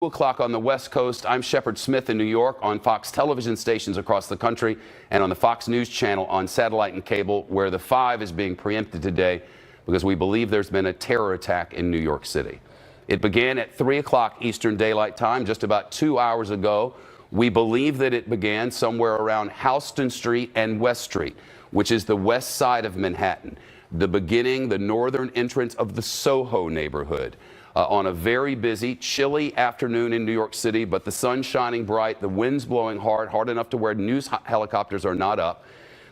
2 o'clock on the West Coast. I'm Shepard Smith in New York on Fox television stations across the country and on the Fox News channel on satellite and cable, where the 5 is being preempted today because we believe there's been a terror attack in New York City. It began at 3 o'clock Eastern Daylight Time just about 2 hours ago. We believe that it began somewhere around Houston Street and West Street, which is the west side of Manhattan, the northern entrance of the Soho neighborhood. On a very busy, chilly afternoon in New York City, but the sun's shining bright, the wind's blowing hard enough to where news helicopters are not up.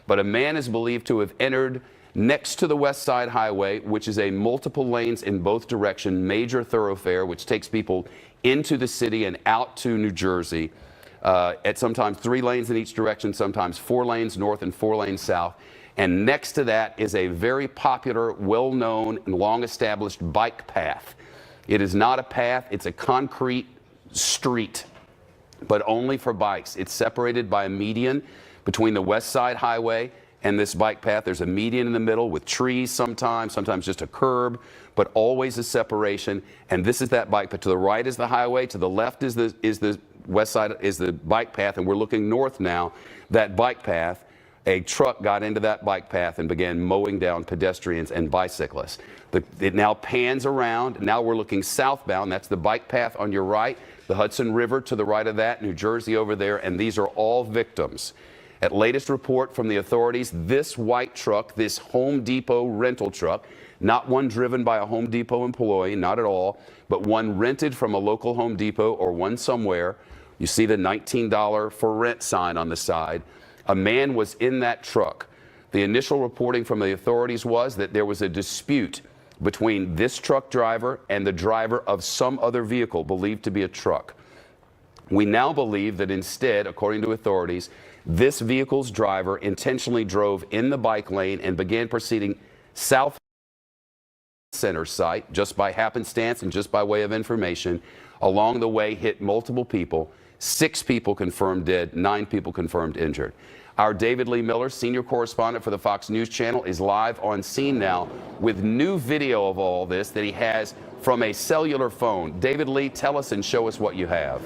But a man is believed to have entered next to the West Side Highway, which is a multiple lanes in both direction major thoroughfare, which takes people into the city and out to New Jersey, at sometimes 3 lanes in each direction, sometimes 4 lanes north and 4 lanes south. And next to that is a very popular, well-known, and long-established bike path. It is not a path, it's a concrete street, but only for bikes. It's separated by a median between the West Side Highway and this bike path. There's a median in the middle with trees sometimes just a curb, but always a separation. And this is that bike path. To the right is the highway, to the left is the west side, is the bike path, and we're looking north now. That bike path, a truck got into that bike path and began mowing down pedestrians and bicyclists. It now pans around. Now we're looking southbound. That's the bike path on your right, the Hudson River to the right of that, New Jersey over there, and these are all victims. At latest report from the authorities, this white truck, this Home Depot rental truck, not one driven by a Home Depot employee, not at all, but one rented from a local Home Depot or one somewhere. You see the $19 for rent sign on the side. A man was in that truck. The initial reporting from the authorities was that there was a dispute between this truck driver and the driver of some other vehicle believed to be a truck. We now believe that instead, according to authorities, this vehicle's driver intentionally drove in the bike lane and began proceeding south center site just by happenstance and just by way of information. Along the way, hit multiple people. 6 people confirmed dead, 9 people confirmed injured. Our David Lee Miller, senior correspondent for the Fox News Channel, is live on scene now with new video of all this that he has from a cellular phone. David Lee, tell us and show us what you have.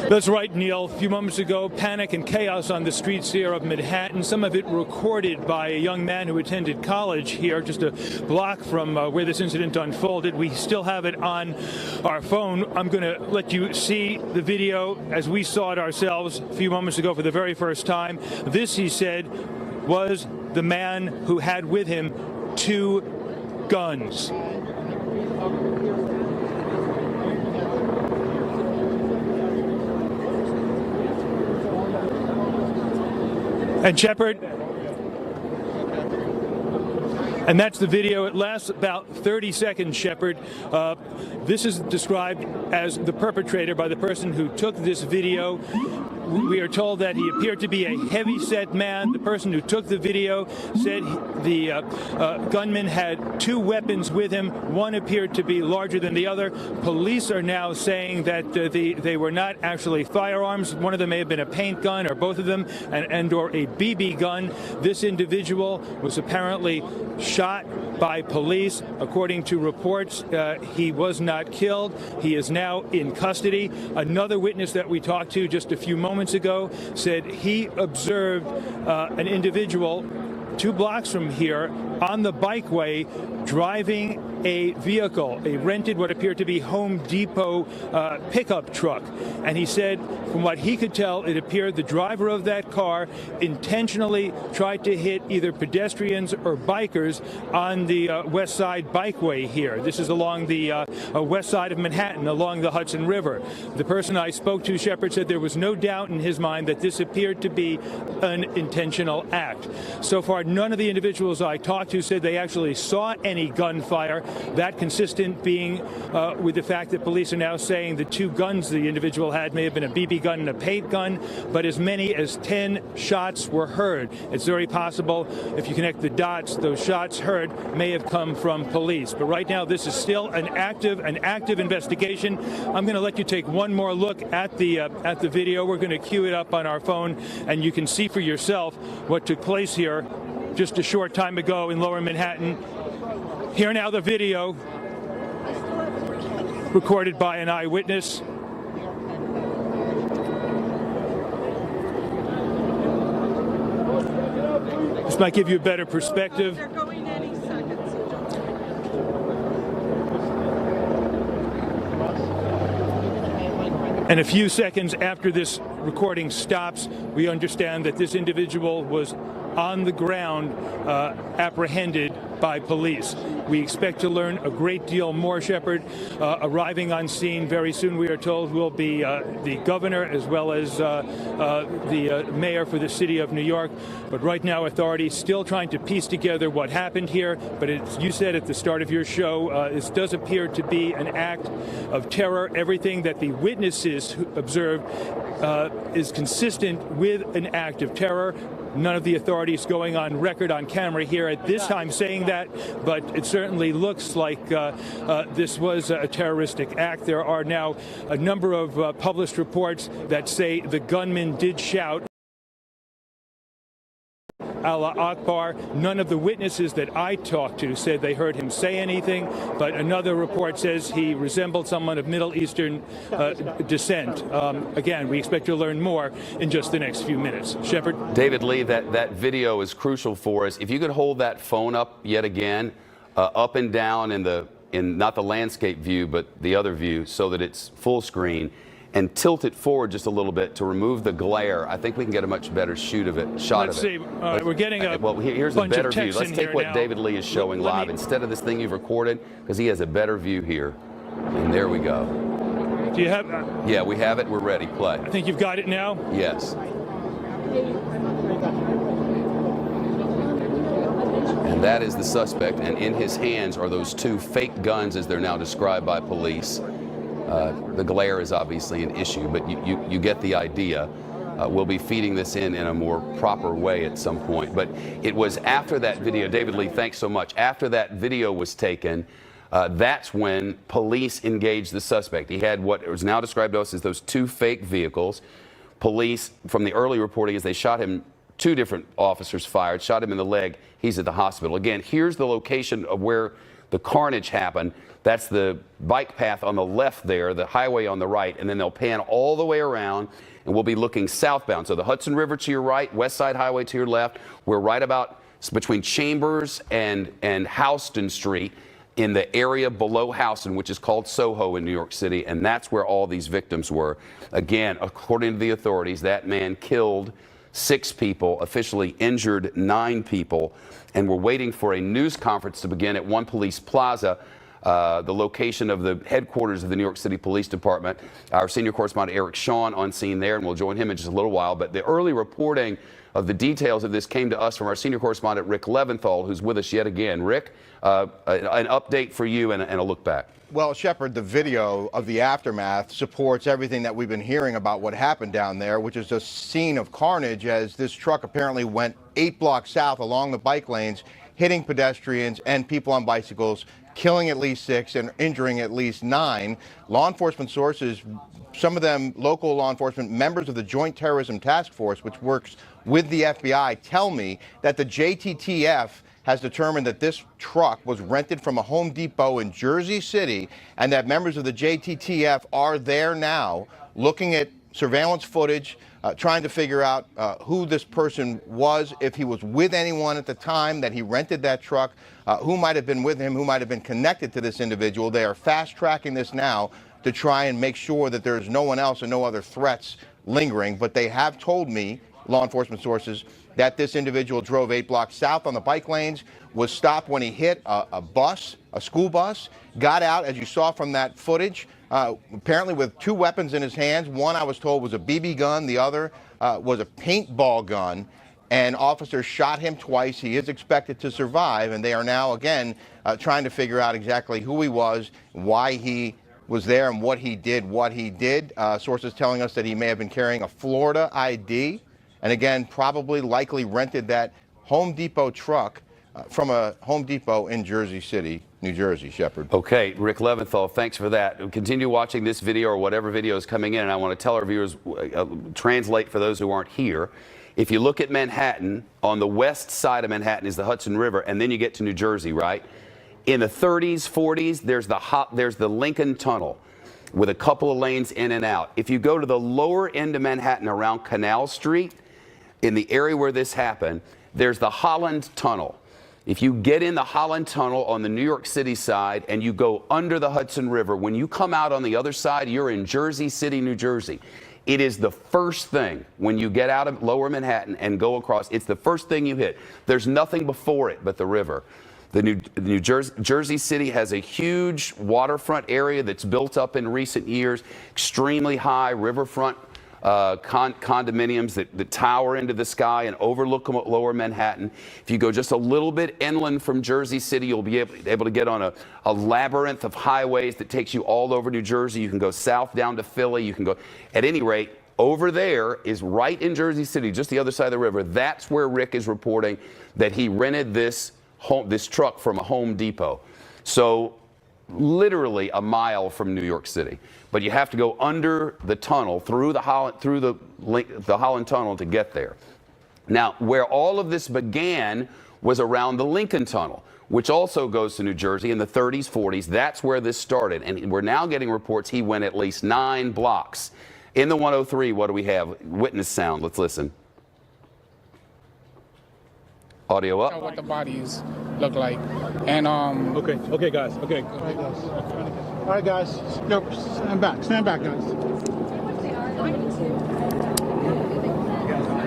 That's right, Neil. A few moments ago, panic and chaos on the streets here of Manhattan, some of it recorded by a young man who attended college here just a block from where this incident unfolded. We still have it on our phone. I'm going to let you see the video as we saw it ourselves a few moments ago for the very first time. This, he said, was the man who had with him 2 guns. And Shepard, and that's the video. It lasts about 30 seconds, Shepard. This is described as the perpetrator by the person who took this video. We are told that he appeared to be a heavy-set man. The person who took the video said the gunman had 2 weapons with him. One appeared to be larger than the other. Police are now saying that they were not actually firearms. One of them may have been a paint gun, or both of them, and or a BB gun. This individual was apparently shot by police. According to reports, he was not killed. He is now in custody. Another witness that we talked to just a few moments ago said he observed an individual 2 blocks from here on the bikeway driving a vehicle, a rented what appeared to be Home Depot pickup truck. And he said, from what he could tell, it appeared the driver of that car intentionally tried to hit either pedestrians or bikers on the West Side bikeway here. This is along the west side of Manhattan, along the Hudson River. The person I spoke to, Shepard, said there was no doubt in his mind that this appeared to be an intentional act. So far, none of the individuals I talked to said they actually saw any gunfire. That consistent being with the fact that police are now saying the 2 guns the individual had may have been a BB gun and a paint gun, but as many as 10 shots were heard. It's very possible, if you connect the dots, those shots heard may have come from police. But right now, this is still an active investigation. I'm going to let you take one more look at the video. We're going to cue it up on our phone, and you can see for yourself what took place here just a short time ago in Lower Manhattan. Here now the video. recorded by an eyewitness. This might give you a better perspective. They're going any second, so don't. And a few seconds after this recording stops, we understand that this individual was on the ground, apprehended by police. We expect to learn a great deal more, Shepard. Arriving on scene very soon, we are told, will be the governor as well as the mayor for the city of New York. But right now, authorities still trying to piece together what happened here. But as you said at the start of your show, this does appear to be an act of terror. Everything that the witnesses observed is consistent with an act of terror. None of the authorities going on record on camera here at this time saying that, but it certainly looks like this was a terroristic act. There are now a number of published reports that say the gunman did shout Allah Akbar. None of the witnesses that I talked to said they heard him say anything, but another report says he resembled someone of Middle Eastern descent. Again, we expect to learn more in just the next few minutes. Shepard? David Lee, that video is crucial for us. If you could hold that phone up yet again, up and down in not the landscape view, but the other view, so that it's full screen, and tilt it forward just a little bit to remove the glare. I think we can get a much better shot of it. Let's see. We're getting a well, here's a bunch better of view. text Let's in take here what now. David Lee is showing Let live me- instead of this thing you've recorded, because he has a better view here. And there we go. Do you have? Yeah, we have it. We're ready. Play. I think you've got it now. Yes. And that is the suspect, and in his hands are those two fake guns as they're now described by police. The glare is obviously an issue, but you get the idea. We'll be feeding this in a more proper way at some point. But it was after that video, David Lee, thanks so much. After that video was taken, that's when police engaged the suspect. He had what was now described to us as those two fake vehicles. Police, from the early reporting, is they shot him. Two different officers fired, shot him in the leg. He's at the hospital. Again, here's the location of where the carnage happened. That's the bike path on the left there, the highway on the right, and then they'll pan all the way around, and we'll be looking southbound. So the Hudson River to your right, West Side Highway to your left. We're right about between Chambers and Houston Street in the area below Houston, which is called Soho in New York City, and that's where all these victims were. Again, according to the authorities, that man killed 6 people, officially injured 9 people, and we're waiting for a news conference to begin at One Police Plaza, the location of the headquarters of the New York City Police Department. Our senior correspondent Eric Shawn on scene there, and we'll join him in just a little while. But the early reporting of the details of this came to us from our senior correspondent Rick Leventhal, who's with us yet again. Rick, an update for you and a look back. Well, Shepard, the video of the aftermath supports everything that we've been hearing about what happened down there, which is a scene of carnage as this truck apparently went 8 blocks south along the bike lanes, hitting pedestrians and people on bicycles, killing at least 6 and injuring at least 9. Law enforcement sources, some of them local law enforcement, members of the Joint Terrorism Task Force, which works with the FBI, tell me that the JTTF has determined that this truck was rented from a Home Depot in Jersey City, and that members of the JTTF are there now looking at surveillance footage, trying to figure out who this person was, if he was with anyone at the time that he rented that truck, who might have been with him, who might have been connected to this individual. They are fast-tracking this now to try and make sure that there's no one else and no other threats lingering. But they have told me, law enforcement sources, that this individual drove 8 blocks south on the bike lanes, was stopped when he hit a bus, a school bus, got out, as you saw from that footage, apparently with 2 weapons in his hands. One, I was told, was a BB gun. The other was a paintball gun. And officers shot him twice. He is expected to survive. And they are now, again, trying to figure out exactly who he was, why he was there, and what he did. Sources telling us that he may have been carrying a Florida ID. And again, probably likely rented that Home Depot truck from a Home Depot in Jersey City, New Jersey, Shepard. Okay, Rick Leventhal, thanks for that. Continue watching this video or whatever video is coming in, and I want to tell our viewers, translate for those who aren't here. If you look at Manhattan, on the west side of Manhattan is the Hudson River, and then you get to New Jersey, right? In the 30s, 40s, there's the Lincoln Tunnel. with a couple of lanes in and out. If you go to the lower end of Manhattan around Canal Street, in the area where this happened, there's the Holland Tunnel. If you get in the Holland Tunnel on the New York City side and you go under the Hudson River, when you come out on the other side, you're in Jersey City, New Jersey. It is the first thing when you get out of lower Manhattan and go across, it's the first thing you hit. There's nothing before it but the river. The New Jersey City has a huge waterfront area that's built up in recent years, extremely high riverfront condominiums that tower into the sky and overlook lower Manhattan. If you go just a little bit inland from Jersey City, you'll be able to get on a labyrinth of highways that takes you all over New Jersey. You can go south down to Philly. You can go, at any rate, over there is right in Jersey City, just the other side of the river. That's where Rick is reporting that he rented this truck from a Home Depot. So literally a mile from New York City. But you have to go under the tunnel, through the Holland Tunnel to get there. Now, where all of this began was around the Lincoln Tunnel, which also goes to New Jersey in the 30s, 40s. That's where this started. And we're now getting reports he went at least 9 blocks. In the 103, what do we have? Witness sound. Let's listen. Audio up. What the bodies look like, and Okay, guys. Okay. All right, guys. No, stand back, guys.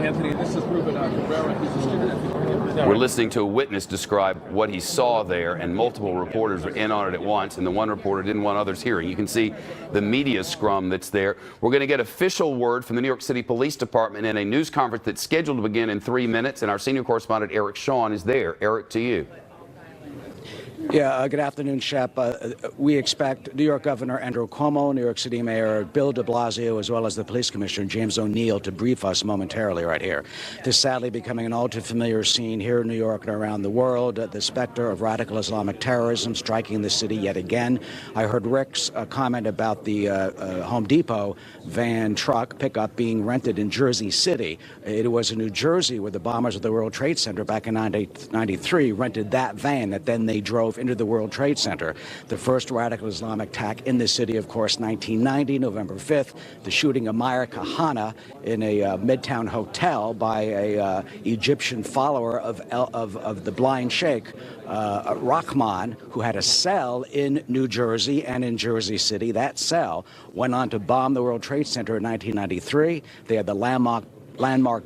Anthony, this is Ruben Rivera. He's a student at the We're listening to a witness describe what he saw there, and multiple reporters were in on it at once, and the one reporter didn't want others hearing. You can see the media scrum that's there. We're going to get official word from the New York City Police Department in a news conference that's scheduled to begin in 3 minutes, and our senior correspondent Eric Shawn is there. Eric, to you. Yeah, good afternoon, Shep. We expect New York Governor Andrew Cuomo, New York City Mayor Bill de Blasio, as well as the Police Commissioner James O'Neill to brief us momentarily right here. This sadly becoming an all too familiar scene here in New York and around the world, the specter of radical Islamic terrorism striking the city yet again. I heard Rick's comment about the Home Depot van truck pickup being rented in Jersey City. It was in New Jersey where the bombers of the World Trade Center back in 1993 rented that van that then they drove into the World Trade Center. The first radical Islamic attack in the city, of course, 1990, November 5th, the shooting of Meir Kahane in a Midtown hotel by a Egyptian follower of the blind sheikh, Rahman, who had a cell in New Jersey and in Jersey City. That cell went on to bomb the World Trade Center in 1993. They had the landmark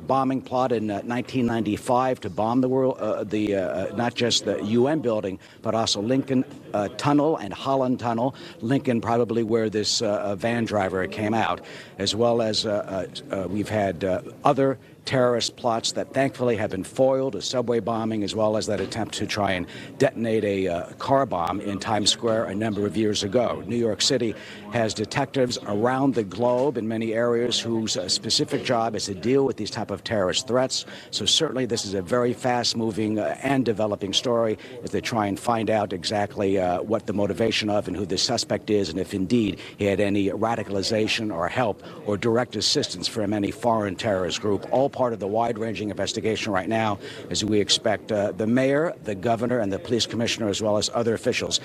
bombing plot in 1995 to bomb the world, not just the UN building, but also Lincoln Tunnel and Holland Tunnel. Lincoln probably where this van driver came out, as well as we've had other terrorist plots that thankfully have been foiled, a subway bombing, as well as that attempt to try and detonate a car bomb in Times Square a number of years ago. New York City has detectives around the globe in many areas whose specific job is to deal with these type of terrorist threats. So certainly this is a very fast-moving and developing story as they try and find out exactly what the motivation of and who the suspect is, and if indeed he had any radicalization or help or direct assistance from any foreign terrorist group. All part of the wide-ranging investigation right now, as we expect the mayor, the governor, and the police commissioner, as well as other officials,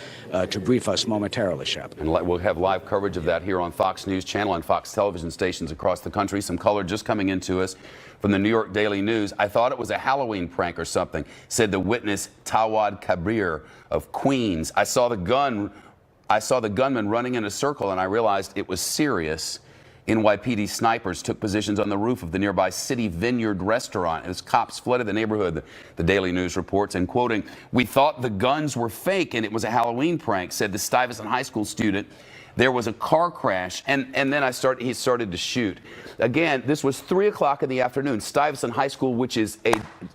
to brief us momentarily, Shep. And we'll have live coverage of that here on Fox News Channel and Fox television stations across the country. Some color just coming into us from the New York Daily News. I thought it was a Halloween prank or something, said the witness Tawad Kabir of Queens. I saw the gunman running in a circle, and I realized it was serious. NYPD snipers took positions on the roof of the nearby City Vineyard restaurant as cops flooded the neighborhood, the Daily News reports, and quoting, "We thought the guns were fake and it was a Halloween prank," said the Stuyvesant High School student. There was a car crash, and then he started to shoot. Again, this was 3 o'clock in the afternoon. Stuyvesant High School, which is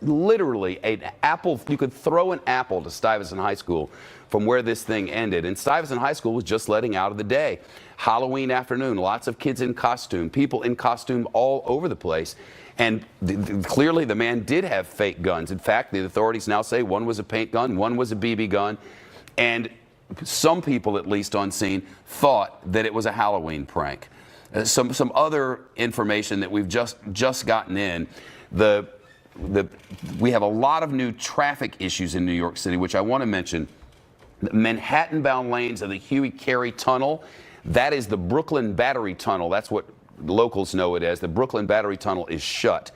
literally an apple, you could throw an apple to Stuyvesant High School from where this thing ended. And Stuyvesant High School was just letting out of the day. Halloween afternoon, lots of kids in costume, people in costume all over the place. And clearly the man did have fake guns. In fact, the authorities now say one was a paint gun, one was a BB gun. And some people, at least on scene, thought that it was a Halloween prank. Some other information that we've just gotten in. We have a lot of new traffic issues in New York City, which I want to mention. The Manhattan-bound lanes of the Huey Carey Tunnel, That is the Brooklyn Battery Tunnel. That's what locals know it as. The Brooklyn Battery Tunnel is shut.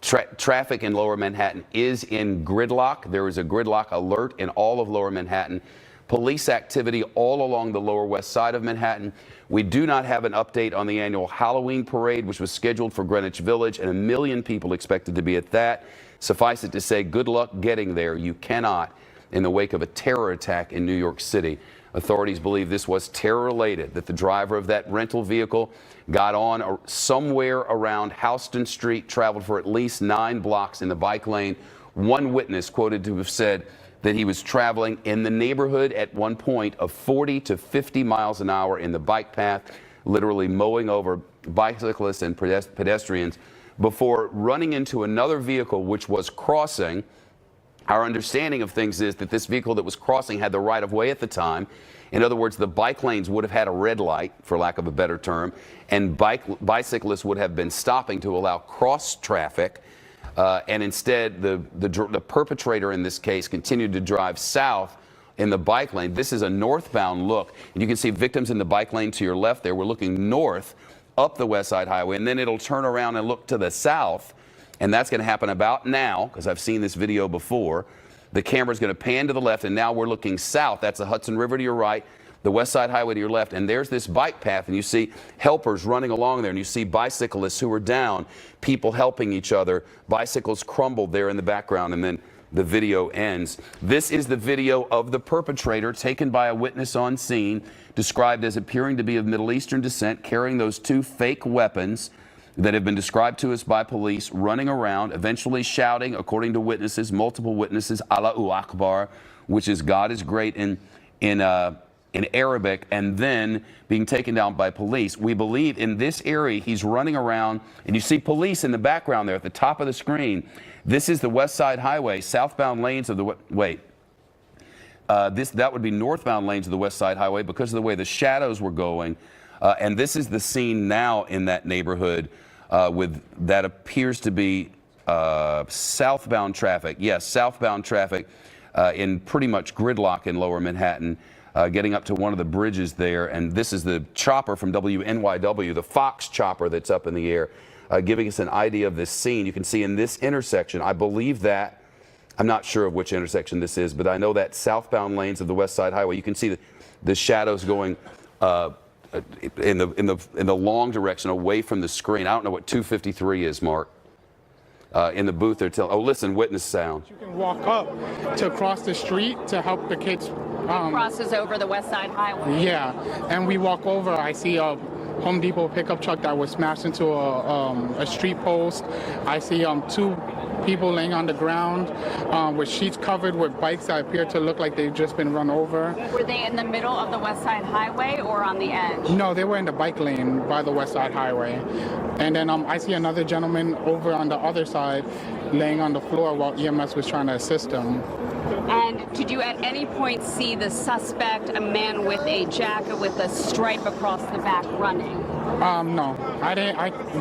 Traffic in Lower Manhattan is in gridlock. There is a gridlock alert in all of Lower Manhattan. Police activity all along the Lower West Side of Manhattan. We do not have an update on the annual Halloween parade, which was scheduled for Greenwich Village, and 1 million people expected to be at that. Suffice it to say, good luck getting there. You cannot in the wake of a terror attack in New York City. Authorities believe this was terror-related, that the driver of that rental vehicle got on somewhere around Houston Street, traveled for at least 9 blocks in the bike lane. One witness quoted to have said that he was traveling in the neighborhood at one point of 40 to 50 miles an hour in the bike path, literally mowing over bicyclists and pedestrians before running into another vehicle which was crossing. Our understanding of things is that this vehicle that was crossing had the right of way at the time. In other words, the bike lanes would have had a red light, for lack of a better term, and bicyclists would have been stopping to allow cross traffic. And instead, the perpetrator in this case continued to drive south in the bike lane. This is a northbound look. And you can see victims in the bike lane to your left there. We're looking north up the West Side Highway, and then it'll turn around and look to the south. And that's going to happen about now, because I've seen this video before. The camera's going to pan to the left, and now we're looking south. That's the Hudson River to your right, the West Side Highway to your left, and there's this bike path, and you see helpers running along there, and you see bicyclists who are down, people helping each other, bicycles crumbled there in the background, and then the video ends. This is the video of the perpetrator taken by a witness on scene, described as appearing to be of Middle Eastern descent, carrying those 2 fake weapons that have been described to us by police, running around, eventually shouting, according to witnesses, multiple witnesses, Allahu Akbar, which is God is great in Arabic, and then being taken down by police. We believe in this area he's running around, and you see police in the background there at the top of the screen. This is the West Side Highway, southbound lanes of the that would be northbound lanes of the West Side Highway because of the way the shadows were going. And this is the scene now in that neighborhood with that appears to be southbound traffic. Yes, southbound traffic in pretty much gridlock in Lower Manhattan, getting up to one of the bridges there. And this is the chopper from WNYW, the Fox chopper that's up in the air, giving us an idea of this scene. You can see in this intersection, I believe that, I'm not sure of which intersection this is, but I know that southbound lanes of the West Side Highway, you can see the shadows going in the long direction away from the screen. I don't know what 253 is, Mark. In the booth, they're telling, oh, listen, witness sound. You can walk up to cross the street to help the kids. Crosses over the West Side Highway. Yeah, and we walk over. I see a Home Depot pickup truck that was smashed into a street post. I see 2 people laying on the ground with sheets covered with bikes that appear to look like they've just been run over. Were they in the middle of the West Side Highway or on the edge? No, they were in the bike lane by the West Side Highway. And then I see another gentleman over on the other side laying on the floor while EMS was trying to assist him. And did you at any point see the suspect, a man with a jacket with a stripe across the back, running? No, I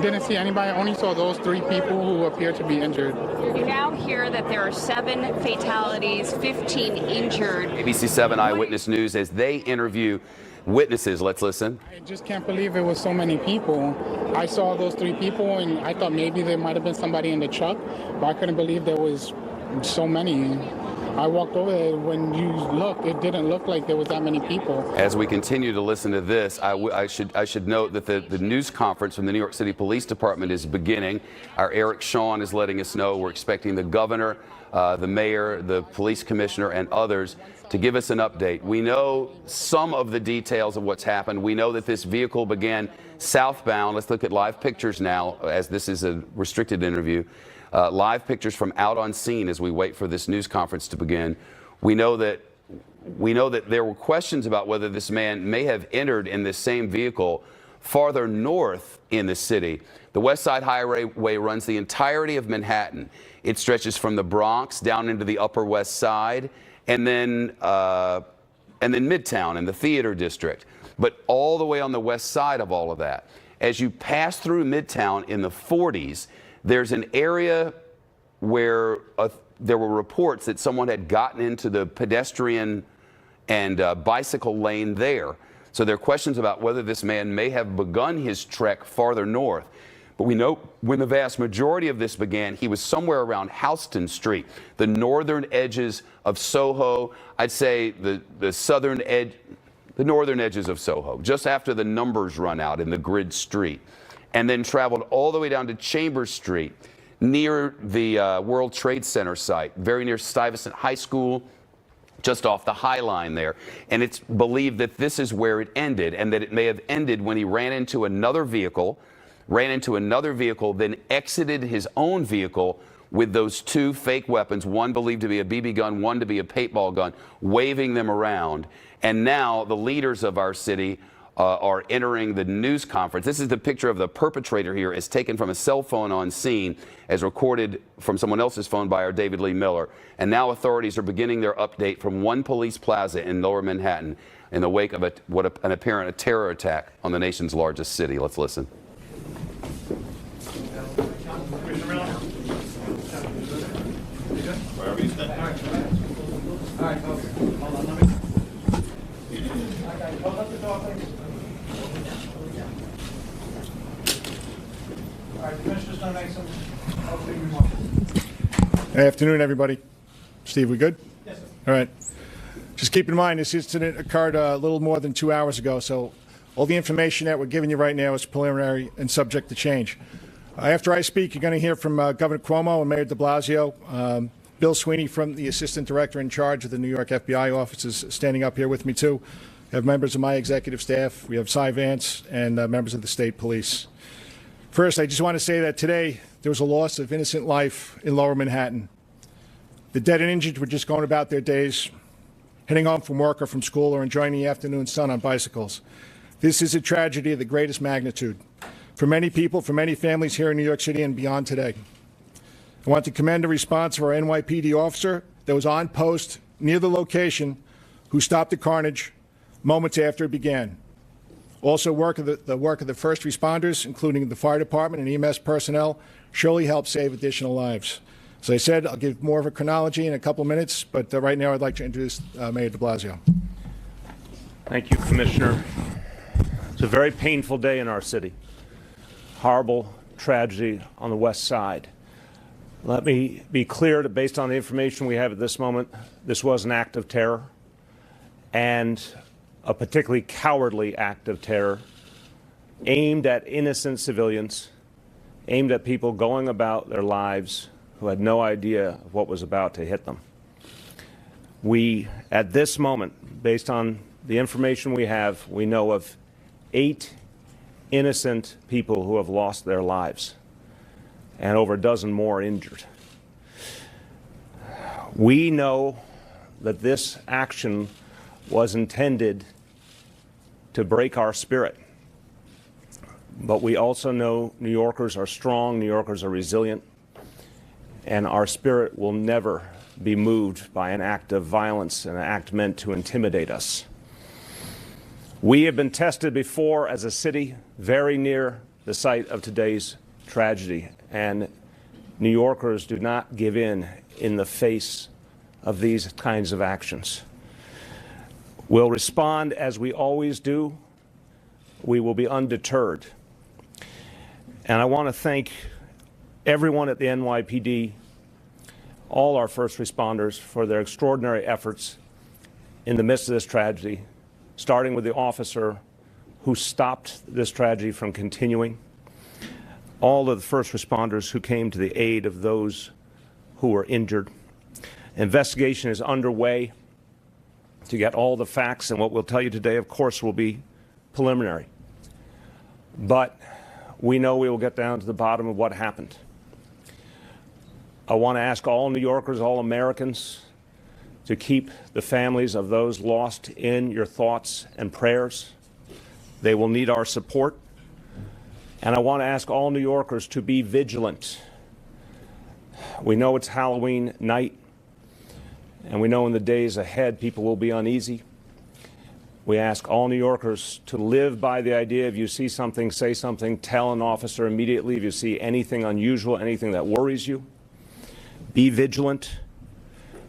didn't see anybody. I only saw those 3 people who appear to be injured. You now hear that there are 7 fatalities, 15 injured. ABC 7 Eyewitness News as they interview witnesses. Let's listen. I just can't believe it was so many people. I saw those 3 people, and I thought maybe there might have been somebody in the truck, but I couldn't believe there was so many. I walked over there. When you look, it didn't look like there was that many people. As we continue to listen to this, I should note that the news conference from the New York City Police Department is beginning. Our Eric Shawn is letting us know we're expecting the governor, the mayor, the police commissioner, and others to give us an update. We know some of the details of what's happened. We know that this vehicle began southbound. Let's look at live pictures now, as this is a restricted interview. Live pictures from out on scene as we wait for this news conference to begin. We know that there were questions about whether this man may have entered in this same vehicle farther north in the city. The West Side Highway runs the entirety of Manhattan. It stretches from the Bronx down into the Upper West Side, and then Midtown and the Theater District, but all the way on the west side of all of that. As you pass through Midtown in the 40s, there's an area where there were reports that someone had gotten into the pedestrian and bicycle lane there. So there are questions about whether this man may have begun his trek farther north. But we know when the vast majority of this began, he was somewhere around Houston Street, the northern edges of Soho. I'd say the southern edge, the northern edges of Soho, just after the numbers run out in the grid street, and then traveled all the way down to Chambers Street, near the World Trade Center site, very near Stuyvesant High School, just off the High Line there. And it's believed that this is where it ended, and that it may have ended when he ran into another vehicle, then exited his own vehicle with those two fake weapons, one believed to be a BB gun, one to be a paintball gun, waving them around. And now the leaders of our city are entering the news conference. This is the picture of the perpetrator here, as taken from a cell phone on scene, as recorded from someone else's phone by our David Lee Miller. And now authorities are beginning their update from One Police Plaza in Lower Manhattan in the wake of an apparent terror attack on the nation's largest city. Let's listen. Good afternoon, everybody. Steve, we good? Yes, sir. All right. Just keep in mind, this incident occurred a little more than 2 hours ago, so all the information that we're giving you right now is preliminary and subject to change. After I speak, you're going to hear from Governor Cuomo and Mayor de Blasio. Bill Sweeney, from the Assistant Director in charge of the New York FBI office, is standing up here with me, too. We have members of my executive staff. We have Cy Vance and members of the state police. First, I just want to say that today there was a loss of innocent life in Lower Manhattan. The dead and injured were just going about their days, heading home from work or from school, or enjoying the afternoon sun on bicycles. This is a tragedy of the greatest magnitude for many people, for many families here in New York City and beyond today. I want to commend the response of our NYPD officer that was on post near the location, who stopped the carnage moments after it began. Also, the work of the first responders, including the fire department and EMS personnel, surely helped save additional lives. As I said, I'll give more of a chronology in a couple minutes, but right now I'd like to introduce Mayor de Blasio. Thank you, Commissioner. It's a very painful day in our city. Horrible tragedy on the West Side. Let me be clear that based on the information we have at this moment, this was an act of terror, and a particularly cowardly act of terror aimed at innocent civilians, aimed at people going about their lives who had no idea of what was about to hit them. We, at this moment, based on the information we have, we know of 8 innocent people who have lost their lives and over a dozen more injured. We know that this action was intended to break our spirit. But we also know New Yorkers are strong, New Yorkers are resilient, and our spirit will never be moved by an act of violence, an act meant to intimidate us. We have been tested before as a city very near the site of today's tragedy, and New Yorkers do not give in the face of these kinds of actions. We'll respond as we always do. We will be undeterred. And I want to thank everyone at the NYPD, all our first responders, for their extraordinary efforts in the midst of this tragedy, starting with the officer who stopped this tragedy from continuing, all of the first responders who came to the aid of those who were injured. Investigation is underway to get all the facts, and what we'll tell you today, of course, will be preliminary. But we know we will get down to the bottom of what happened. I want to ask all New Yorkers, all Americans, to keep the families of those lost in your thoughts and prayers. They will need our support. And I want to ask all New Yorkers to be vigilant. We know it's Halloween night, and we know in the days ahead people will be uneasy. We ask all New Yorkers to live by the idea: if you see something, say something, tell an officer immediately. If you see anything unusual, anything that worries you, be vigilant,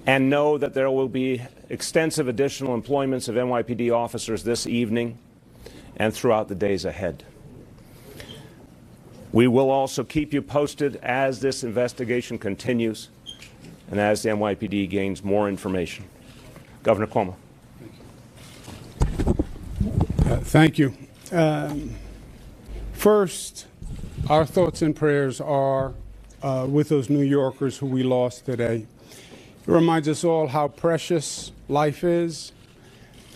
and know that there will be extensive additional employments of NYPD officers this evening and throughout the days ahead. We will also keep you posted as this investigation continues and as the NYPD gains more information. Governor Cuomo. Thank you. First, our thoughts and prayers are with those New Yorkers who we lost today. It reminds us all how precious life is.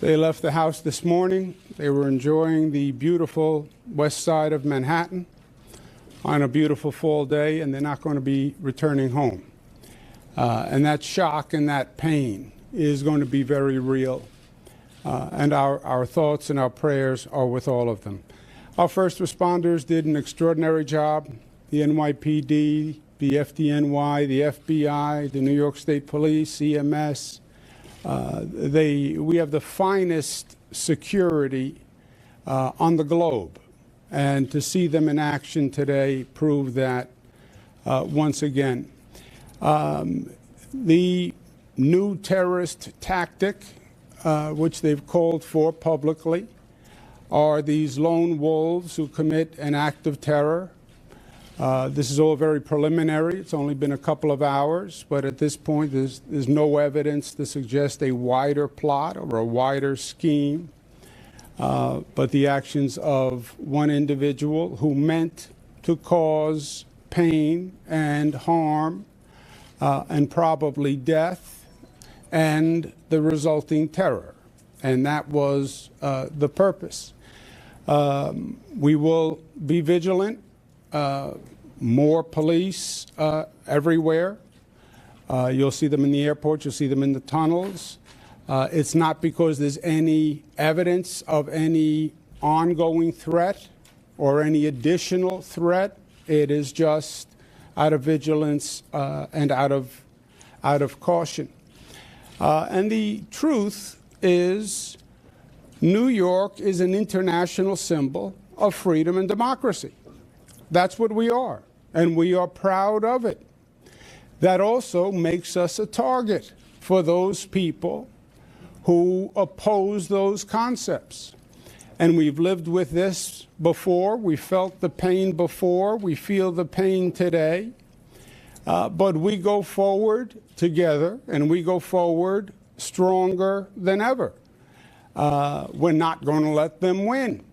They left the house this morning. They were enjoying the beautiful west side of Manhattan on a beautiful fall day, and they're not going to be returning home. And that shock and that pain is going to be very real. And our thoughts and our prayers are with all of them. Our first responders did an extraordinary job. The NYPD, the FDNY, the FBI, the New York State Police, EMS. We have the finest security on the globe. And to see them in action today proved that once again. The new terrorist tactic, which they've called for publicly, are these lone wolves who commit an act of terror. This is all very preliminary. It's only been a couple of hours, but at this point there's no evidence to suggest a wider plot or a wider scheme. But the actions of one individual who meant to cause pain and harm and probably death and the resulting terror. And that was the purpose. We will be vigilant. More police everywhere. You'll see them in the airport. You'll see them in the tunnels. It's not because there's any evidence of any ongoing threat or any additional threat. It is just out of vigilance and out of caution. And the truth is, New York is an international symbol of freedom and democracy. That's what we are, and we are proud of it. That also makes us a target for those people who oppose those concepts. And we've lived with this before. We felt the pain before. We feel the pain today. But we go forward together, and we go forward stronger than ever. We're not going to let them win.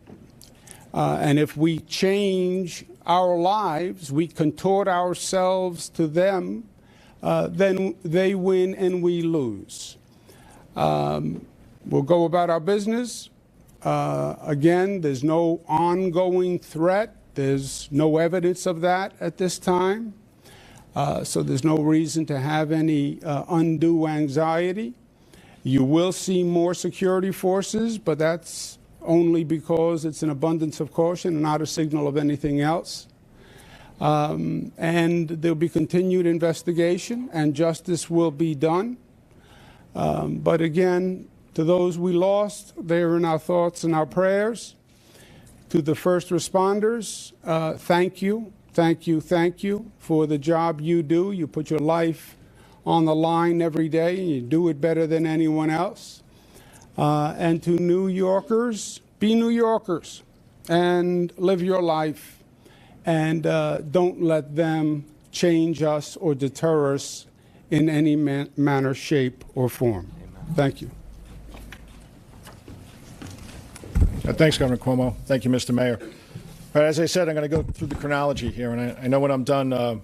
And if we change our lives, we contort ourselves to them, then they win and we lose. We'll go about our business. Again, there's no ongoing threat. There's no evidence of that at this time. So there's no reason to have any undue anxiety. You will see more security forces, but that's only because it's an abundance of caution and not a signal of anything else. And there'll be continued investigation, and justice will be done. But again, to those we lost, they're in our thoughts and our prayers. To the first responders, thank you, thank you, thank you for the job you do. You put your life on the line every day, and you do it better than anyone else. And to New Yorkers, be New Yorkers and live your life, and don't let them change us or deter us in any manner, shape, or form. Amen. Thank you. Thanks, Governor Cuomo. Thank you, Mr. Mayor. All right, as I said, I'm going to go through the chronology here, and I know when I'm done, you're going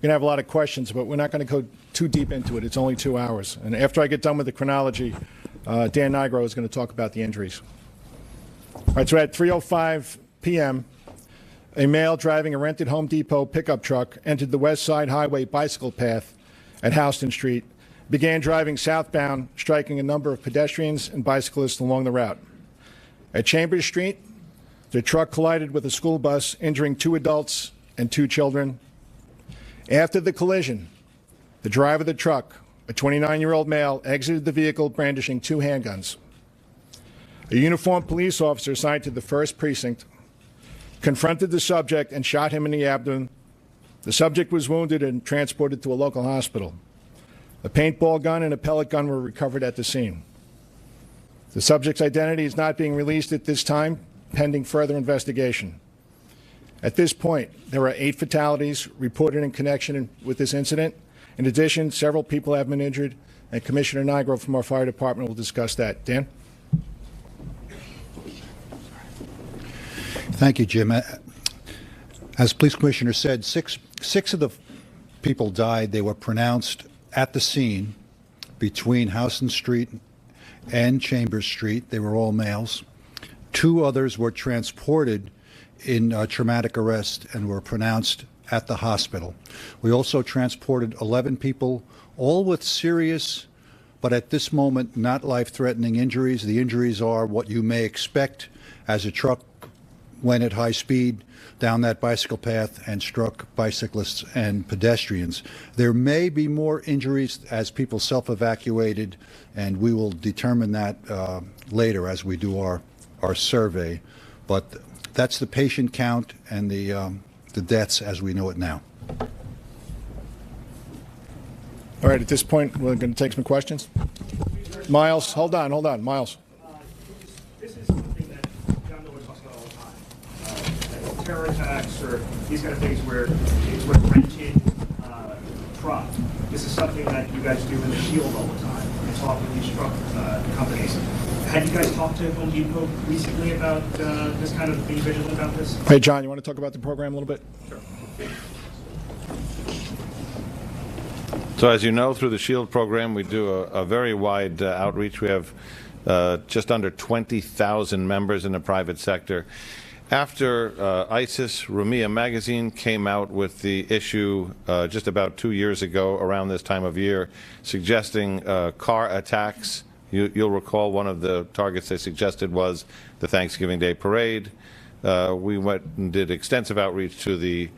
to have a lot of questions, but we're not going to go too deep into it. It's only 2 hours. And after I get done with the chronology, Dan Nigro is going to talk about the injuries. All right, so at 3:05 p.m., a male driving a rented Home Depot pickup truck entered the West Side Highway bicycle path at Houston Street, began driving southbound, striking a number of pedestrians and bicyclists along the route. At Chambers Street, the truck collided with a school bus, injuring 2 adults and 2 children. After the collision, the driver of the truck, a 29-year-old male, exited the vehicle brandishing 2 handguns. A uniformed police officer assigned to the 1st Precinct confronted the subject and shot him in the abdomen. The subject was wounded and transported to a local hospital. A paintball gun and a pellet gun were recovered at the scene. The subject's identity is not being released at this time, pending further investigation. At this point, there are 8 fatalities reported in connection with this incident. In addition, several people have been injured, and Commissioner Nigro from our fire department will discuss that. Dan? Thank you, Jim. As Police Commissioner said, six of the people died. They were pronounced at the scene between Houston Street and Chambers Street. They were all males. 2 others were transported in traumatic arrest and were pronounced at the hospital. We also transported 11 people, all with serious, but at this moment not life-threatening injuries. The injuries are what you may expect as a truck went at high speed down that bicycle path and struck bicyclists and pedestrians. There may be more injuries as people self-evacuated, and we will determine that later as we do our survey. But that's the patient count and the deaths as we know it now. All right, at this point, we're going to take some questions. Miles, hold on, Miles. This is something that John Miller talks about all the time. Terror attacks or these kind of things where it's with rented truck. This is something that you guys do in the Shield all the time. You talk with these truck companies. Had you guys talked to Home Depot recently about this kind of being vigilant about this? Hey, John, you want to talk about the program a little bit? Sure. So as you know, through the SHIELD program, we do a very wide outreach. We have just under 20,000 members in the private sector. After ISIS, Rumiyah magazine came out with the issue just about 2 years ago, around this time of year, suggesting car attacks. You'll recall one of the targets they suggested was the Thanksgiving Day parade. We went and did extensive outreach to the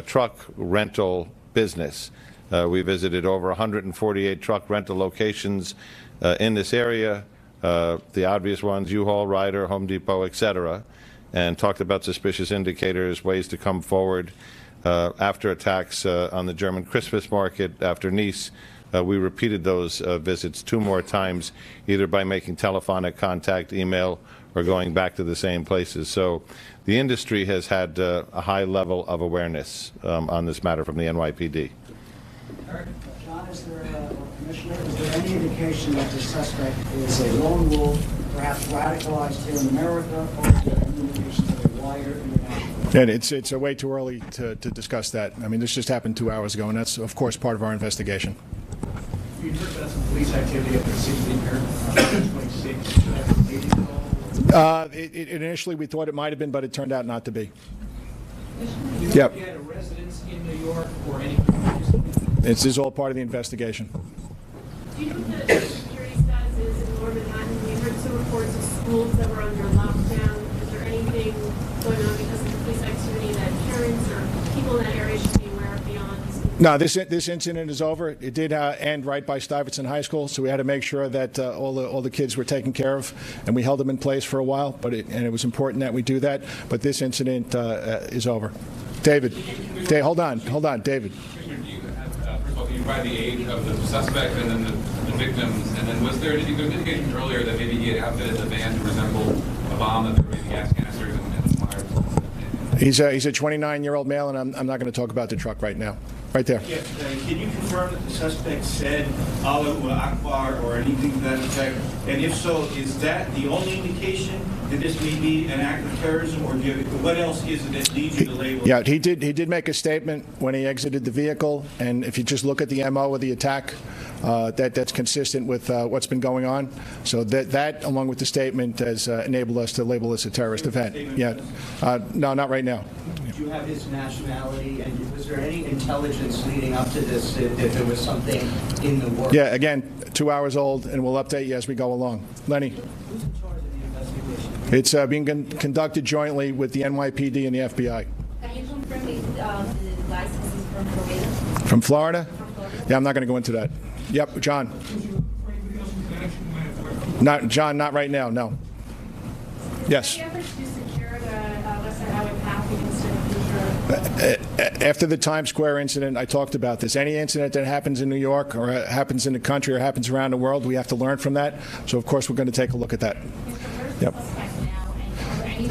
truck rental business. We visited over 148 truck rental locations in this area, the obvious ones, U-Haul, Ryder, Home Depot, etc., and talked about suspicious indicators, ways to come forward. After attacks on the German Christmas market, after Nice, we repeated those visits 2 more times, either by making telephonic contact, email, or going back to the same places. So the industry has had a high level of awareness on this matter from the NYPD. John, Commissioner, is there any indication that the suspect is a lone wolf, perhaps radicalized here in America, or is there any indication of a wider international? And it's way too early to discuss that. I mean, this just happened 2 hours ago, and that's, of course, part of our investigation. You heard about some police activity at the 16 here, 26. Initially, we thought it might have been, but it turned out not to be. You Yep. had a residence in New York or any? This is all part of the investigation. Do you know what the security status is in Lower Manhattan? We heard some reports of schools that were under lockdown. Is there anything going on because of the police activity that parents or people in that area should be aware of beyond? No, this incident is over. It did end right by Stuyvesant High School, so we had to make sure that all the kids were taken care of, and we held them in place for a while. But it was important that we do that. But this incident is over. David, hold on, David. You provide the age of the suspect and then the victims, and then was there indications earlier that maybe he had outfitted the van to resemble a bomb, that there were maybe gas canisters and fires? He's a 29-year-old male, and I'm not going to talk about the truck right now. Right there. Yeah, can you confirm that the suspect said Allahu Akbar or anything to that effect? And if so, is that the only indication that this may be an act of terrorism, or what else is it that leads you to label? Yeah, he did make a statement when he exited the vehicle, and if you just look at the MO of the attack, that's consistent with what's been going on. So that along with the statement, has enabled us to label this a terrorist event. Yeah, no, not right now. Do you have his nationality, and was there any intelligence leading up to this that there was something in the works? Yeah, again, 2 hours old, and we'll update you as we go along. Lenny. Who's in charge of the investigation? It's being conducted jointly with the NYPD and the FBI. Can you confirm if the license is from Florida? From Florida? Yeah, I'm not going to go into that. Yep, John. John, not right now, no. Yes. After the Times Square incident, I talked about this. Any incident that happens in New York or happens in the country or happens around the world, we have to learn from that. So, of course, we're going to take a look at that. Yep. Are there any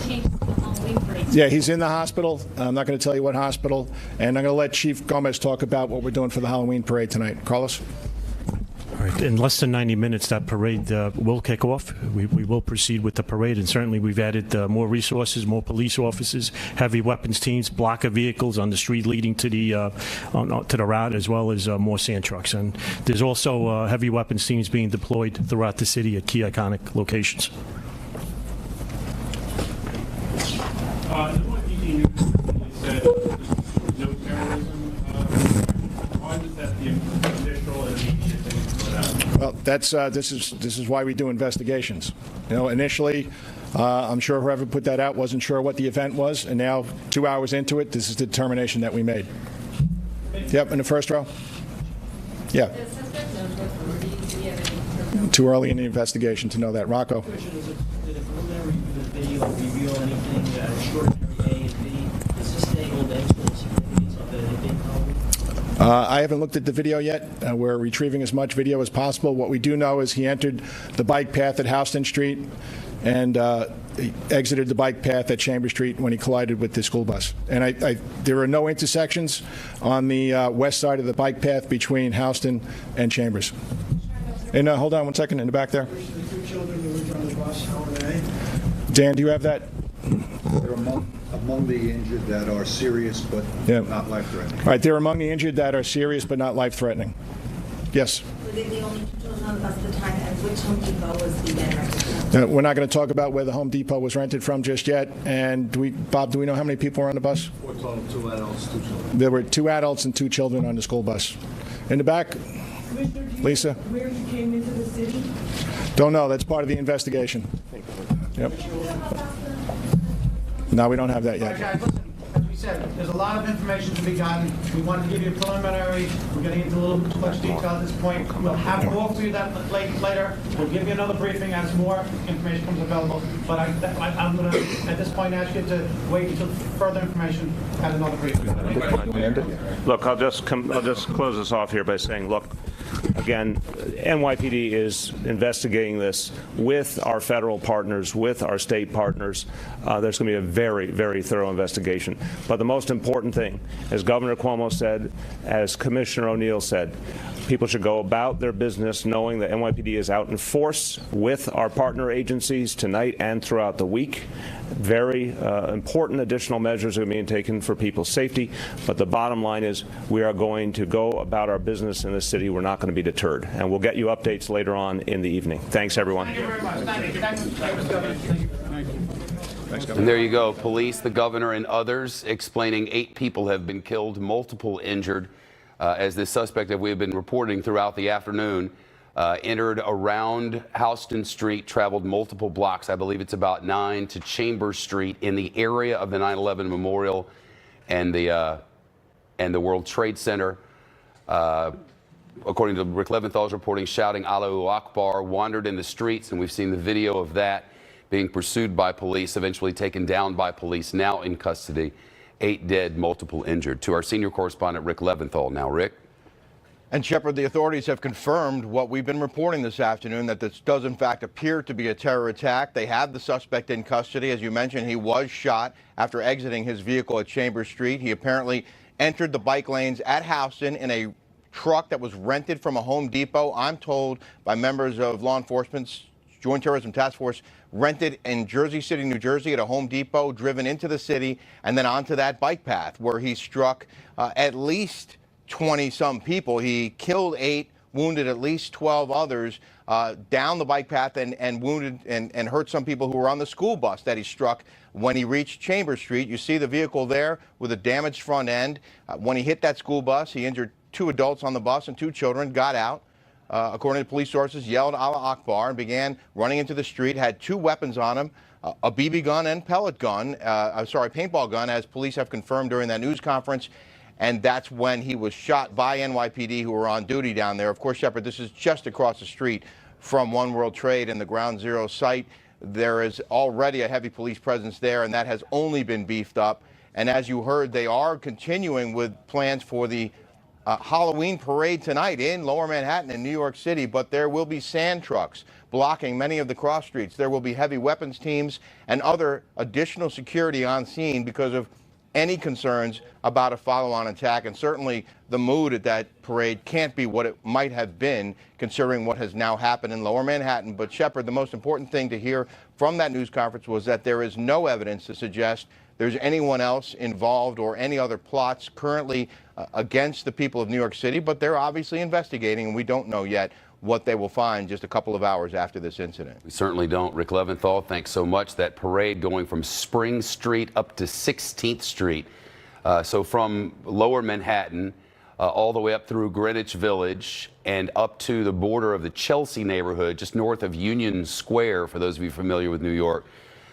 Halloween parade. Yeah, he's in the hospital. I'm not going to tell you what hospital. And I'm going to let Chief Gomez talk about what we're doing for the Halloween parade tonight. Carlos? All right. In less than 90 minutes, that parade will kick off. We will proceed with the parade, and certainly we've added more resources, more police officers, heavy weapons teams, blocker vehicles on the street leading to the route, as well as more sand trucks. And there's also heavy weapons teams being deployed throughout the city at key iconic locations. The NYPD news said no terrorism. Why was that the initial and immediate thing for that? Well, this is why we do investigations. You know, initially, I'm sure whoever put that out wasn't sure what the event was, and now 2 hours into it, this is the determination that we made. Yep, in the first row. Yeah. Too early in the investigation to know that. Rocco. Did a preliminary video reveal anything extraordinary A and B? Does this thing hold extra significance of a big Halloween? I haven't looked at the video yet. We're retrieving as much video as possible. What we do know is he entered the bike path at Houston Street and he exited the bike path at Chambers Street when he collided with the school bus. And there are no intersections on the west side of the bike path between Houston and Chambers. And hold on 1 second, in the back there. The 2 children who were on the bus, how are they? Dan, do you have that? They're among the injured that are serious but not life-threatening. All right, they're among the injured that are serious but not life-threatening. Yes? Were they the only 2 children on the bus at the time, and which Home Depot was the van rented from? We're not going to talk about where the Home Depot was rented from just yet. And Bob, do we know how many people were on the bus? 4 total, 2 adults, 2 children. There were 2 adults and 2 children on the school bus. In the back, Lisa? Where he came into the city? Don't know. That's part of the investigation. Yep. No, we don't have that All right, yet. guys, listen, as we said, there's a lot of information to be gotten. We wanted to give you a preliminary. We're getting into a little too much detail at this point. We'll have more for you that later. We'll give you another briefing as more information comes available. But I'm going to, at this point, ask you to wait until further information at another briefing. Look, I'll just close this off here by saying, look, again, NYPD is investigating this with our federal partners, with our state partners. There's going to be a very, very thorough investigation. But the most important thing, as Governor Cuomo said, as Commissioner O'Neill said, people should go about their business knowing that NYPD is out in force with our partner agencies tonight and throughout the week. Very important additional measures are being taken for people's safety. But the bottom line is we are going to go about our business in this city. We're not going to be deterred. And we'll get you updates later on in the evening. Thanks, everyone. Thank you very much. Thank you. Thank you, Governor. Thank you. And there you go. Police, the governor, and others explaining 8 people have been killed, multiple injured, as this suspect that we have been reporting throughout the afternoon entered around Houston Street, traveled multiple blocks. I believe it's about 9 to Chambers Street in the area of the 9/11 Memorial and the World Trade Center. According to Rick Leventhal's reporting, shouting Allahu Akbar, wandered in the streets, and we've seen the video of that being pursued by police, eventually taken down by police, now in custody. 8 dead, multiple injured. To our senior correspondent, Rick Leventhal. Now, Rick. And Shepard, the authorities have confirmed what we've been reporting this afternoon, that this does in fact appear to be a terror attack. They have the suspect in custody. As you mentioned, he was shot after exiting his vehicle at Chambers Street. He apparently entered the bike lanes at Houston in a truck that was rented from a Home Depot. I'm told by members of law enforcement's Joint Terrorism Task Force, rented in Jersey City, New Jersey at a Home Depot, driven into the city, and then onto that bike path where he struck at least 20-some people. He killed 8, wounded at least 12 others down the bike path and wounded and hurt some people who were on the school bus that he struck when he reached Chambers Street. You see the vehicle there with a damaged front end. When he hit that school bus, he injured 2 adults on the bus and 2 children, got out. According to police sources, yelled Allah Akbar and began running into the street, had 2 weapons on him, a BB gun and pellet gun, paintball gun, as police have confirmed during that news conference. And that's when he was shot by NYPD, who were on duty down there. Of course, Shepard, this is just across the street from One World Trade and the Ground Zero site. There is already a heavy police presence there, and that has only been beefed up. And as you heard, they are continuing with plans for the Halloween parade tonight in Lower Manhattan in New York City, but there will be sand trucks blocking many of the cross streets. There will be heavy weapons teams and other additional security on scene because of any concerns about a follow-on attack. And certainly the mood at that parade can't be what it might have been considering what has now happened in Lower Manhattan. But Shepard, the most important thing to hear from that news conference was that there is no evidence to suggest there's anyone else involved or any other plots currently against the people of New York City, but they're obviously investigating, and we don't know yet what they will find just a couple of hours after this incident. We certainly don't. Rick Leventhal, thanks so much. That parade going from Spring Street up to 16th Street. So from Lower Manhattan all the way up through Greenwich Village and up to the border of the Chelsea neighborhood, just north of Union Square, for those of you familiar with New York.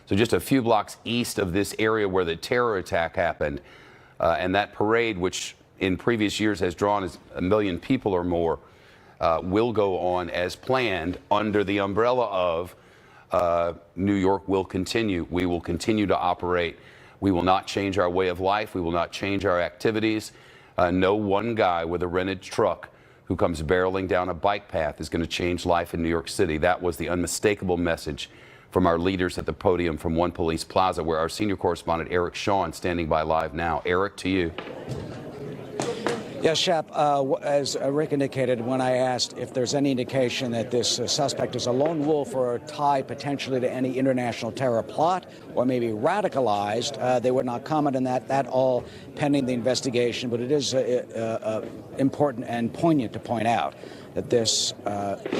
So just a few blocks east of this area where the terror attack happened. And that parade, which in previous years has drawn 1 million people or more, will go on as planned under the umbrella of New York will continue. We will continue to operate. We will not change our way of life. We will not change our activities. No one guy with a rented truck who comes barreling down a bike path is going to change life in New York City. That was the unmistakable message from our leaders at the podium from One Police Plaza, where our senior correspondent Eric Shawn standing by live now. Eric, to you. Yes, Shep, as Rick indicated, when I asked if there's any indication that this suspect is a lone wolf or tied potentially to any international terror plot or maybe radicalized, they would not comment on that. That all pending the investigation, but it is important and poignant to point out that this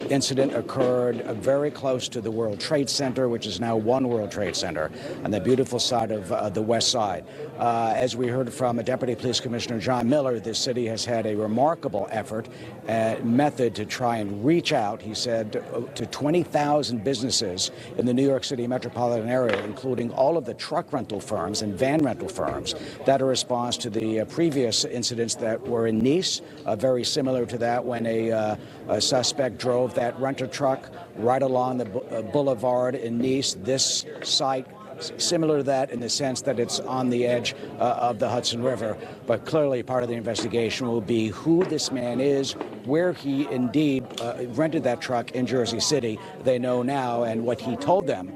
incident occurred very close to the World Trade Center, which is now One World Trade Center, on the beautiful side of the West Side. As we heard from Deputy Police Commissioner John Miller, this city has had a remarkable effort and method to try and reach out, he said, to 20,000 businesses in the New York City metropolitan area, including all of the truck rental firms and van rental firms that are response to the previous incidents that were in Nice, very similar to that when a suspect drove that renter truck right along the boulevard in Nice. This site similar to that in the sense that it's on the edge of the Hudson River. But clearly part of the investigation will be who this man is, where he indeed rented that truck in Jersey City. They know now, and what he told them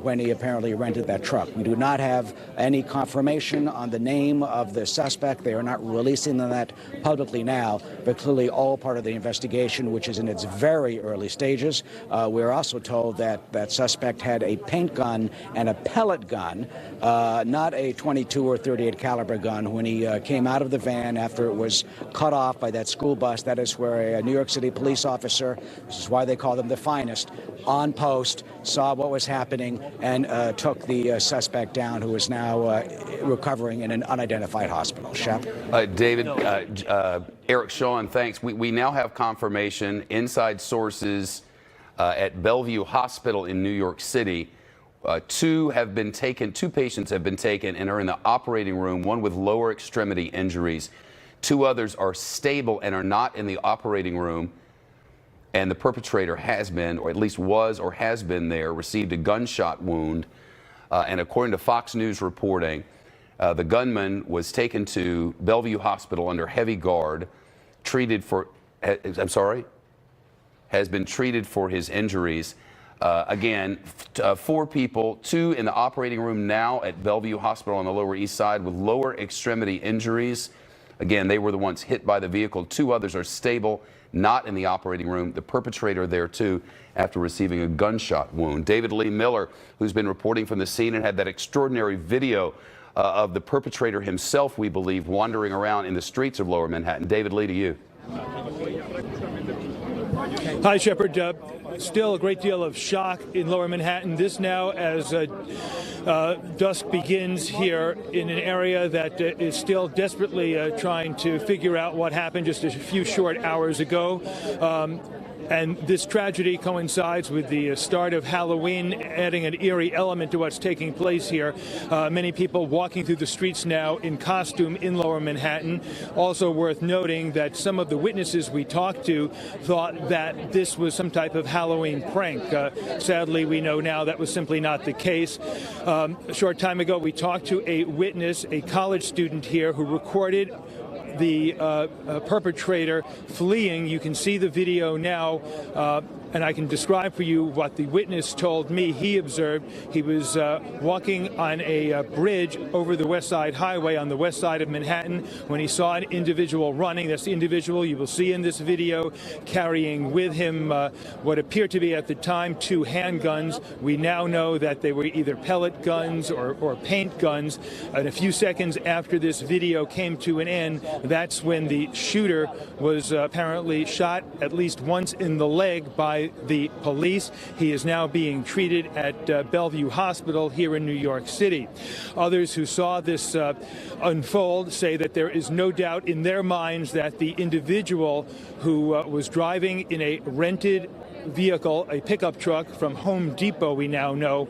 when he apparently rented that truck. We do not have any confirmation on the name of the suspect. They are not releasing that publicly now, but clearly all part of the investigation, which is in its very early stages. We're also told that that suspect had a paint gun and a pellet gun, not a 22 or 38 caliber gun. When he came out of the van after it was cut off by that school bus, that is where a New York City police officer, this is why they call them the finest, on post, saw what was happening and took the suspect down, who is now recovering in an unidentified hospital. Shep? David, Eric Shawn, thanks. We now have confirmation, inside sources at Bellevue Hospital in New York City. Two patients have been taken and are in the operating room, one with lower extremity injuries. Two others are stable and are not in the operating room. And the perpetrator has been, or at least was or has been there, received a gunshot wound. And according to Fox News reporting, the gunman was taken to Bellevue Hospital under heavy guard, has been treated for his injuries. Again, 4 people, 2 in the operating room now at Bellevue Hospital on the Lower East Side with lower extremity injuries. Again, they were the ones hit by the vehicle. 2 others are stable, not in the operating room. The perpetrator there, too, after receiving a gunshot wound. David Lee Miller, who's been reporting from the scene and had that extraordinary video of the perpetrator himself, we believe, wandering around in the streets of Lower Manhattan. David Lee, to you. Hi, Shepard. Still a great deal of shock in Lower Manhattan. This now as dusk begins here in an area that is still desperately trying to figure out what happened just a few short hours ago. And this tragedy coincides with the start of Halloween, adding an eerie element to what's taking place here. Many people walking through the streets now in costume in Lower Manhattan. Also worth noting that some of the witnesses we talked to thought that this was some type of Halloween prank. Sadly, we know now that was simply not the case. A short time ago, we talked to a witness, a college student here, who recorded the perpetrator fleeing. You can see the video now, and I can describe for you what the witness told me he observed. He was walking on a bridge over the West Side Highway on the west side of Manhattan when he saw an individual running. That's the individual you will see in this video carrying with him what appeared to be at the time 2 handguns. We now know that they were either pellet guns or paint guns. And a few seconds after this video came to an end, that's when the shooter was apparently shot at least once in the leg by the police. He is now being treated at Bellevue Hospital here in New York City. Others who saw this unfold say that there is no doubt in their minds that the individual who was driving in a rented vehicle, a pickup truck from Home Depot, we now know,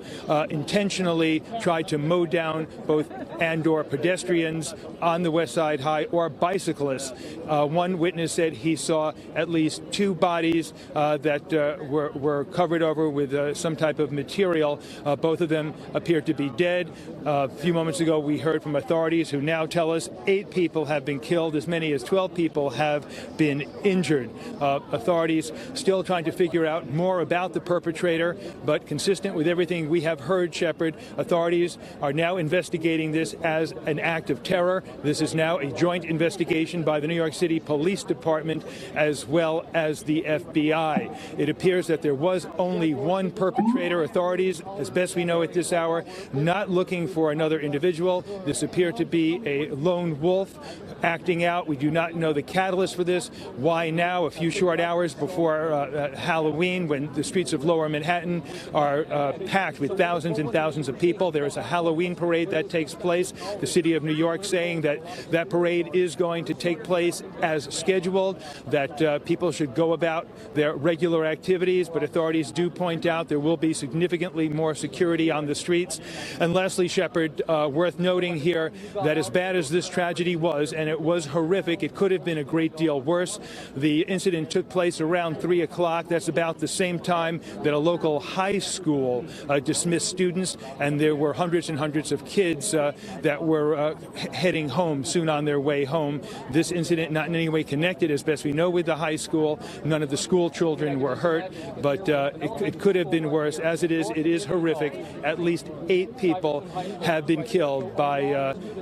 intentionally tried to mow down both and/or pedestrians on the West Side High or bicyclists. One witness said he saw at least 2 bodies that were covered over with some type of material. Both of them appeared to be dead. A few moments ago, we heard from authorities who now tell us 8 people have been killed. As many as 12 people have been injured. Authorities still trying to figure out more about the perpetrator, but consistent with everything we have heard, Shepard, authorities are now investigating this as an act of terror. This is now a joint investigation by the New York City Police Department as well as the FBI. It appears that there was only one perpetrator. Authorities, as best we know at this hour, not looking for another individual. This appeared to be a lone wolf acting out. We do not know the catalyst for this. Why now, a few short hours before Halloween, when the streets of Lower Manhattan are packed with thousands and thousands of people? There is a Halloween parade that takes place. The city of New York saying that that parade is going to take place as scheduled, that people should go about their regular activities, but authorities do point out there will be significantly more security on the streets. And lastly, Shepard, worth noting here that as bad as this tragedy was, and it was horrific, it could have been a great deal worse. The incident took place around 3 o'clock. That's about the same time that a local high school dismissed students, and there were hundreds and hundreds of kids that were heading home soon on their way home. This incident not in any way connected, as best we know, with the high school. None of the school children were hurt, but it could have been worse. As it is horrific. At least 8 people have been killed by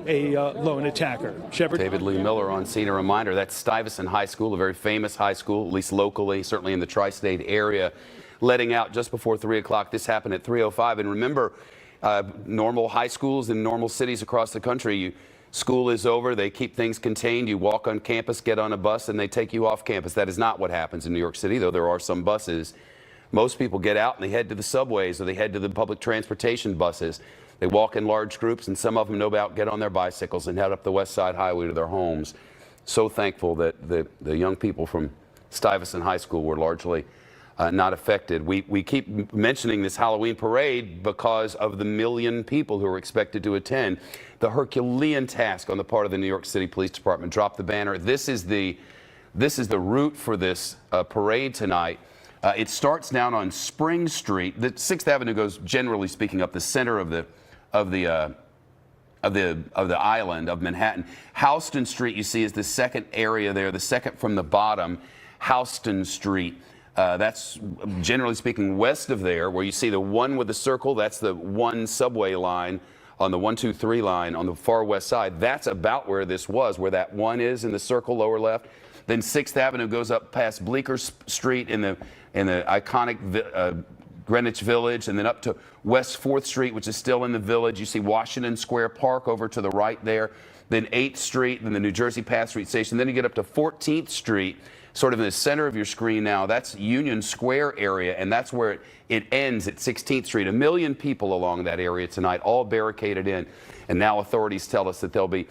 a lone attacker. Shepard? David Lee Miller on scene. A reminder, that's Stuyvesant High School, a very famous high school, at least locally, certainly in the tri-state area, letting out just before 3 o'clock. This happened at 3:05. And remember, normal high schools in normal cities across the country, school is over, they keep things contained, you walk on campus, get on a bus, and they take you off campus. That is not what happens in New York City, though there are some buses. Most people get out and they head to the subways or they head to the public transportation buses. They walk in large groups, and some of them, no doubt, get on their bicycles and head up the West Side Highway to their homes. So thankful that the young people from Stuyvesant High School were largely not affected. We keep mentioning this Halloween parade because of the 1 million people who are expected to attend. The Herculean task on the part of the New York City Police Department. Drop the banner. This is the route for this parade tonight. It starts down on Spring Street. The 6th Avenue goes, generally speaking, up the center of the island of Manhattan. Houston Street, you see, is the second area there, the second from the bottom. Houston Street. That's, generally speaking, west of there, where you see the one with the circle. That's the one subway line on the 123 line on the far west side. That's about where this was, where that one is in the circle lower left. Then 6th Avenue goes up past Bleecker Street in the iconic Greenwich Village, and then up to West 4th Street, which is still in the Village. You see Washington Square Park over to the right there. Then 8th Street, then the New Jersey Pass Street Station. Then you get up to 14th Street, sort of in the center of your screen now. That's Union Square area, and that's where it ends at 16th Street. 1 million people along that area tonight, all barricaded in. And now authorities tell us that there'll be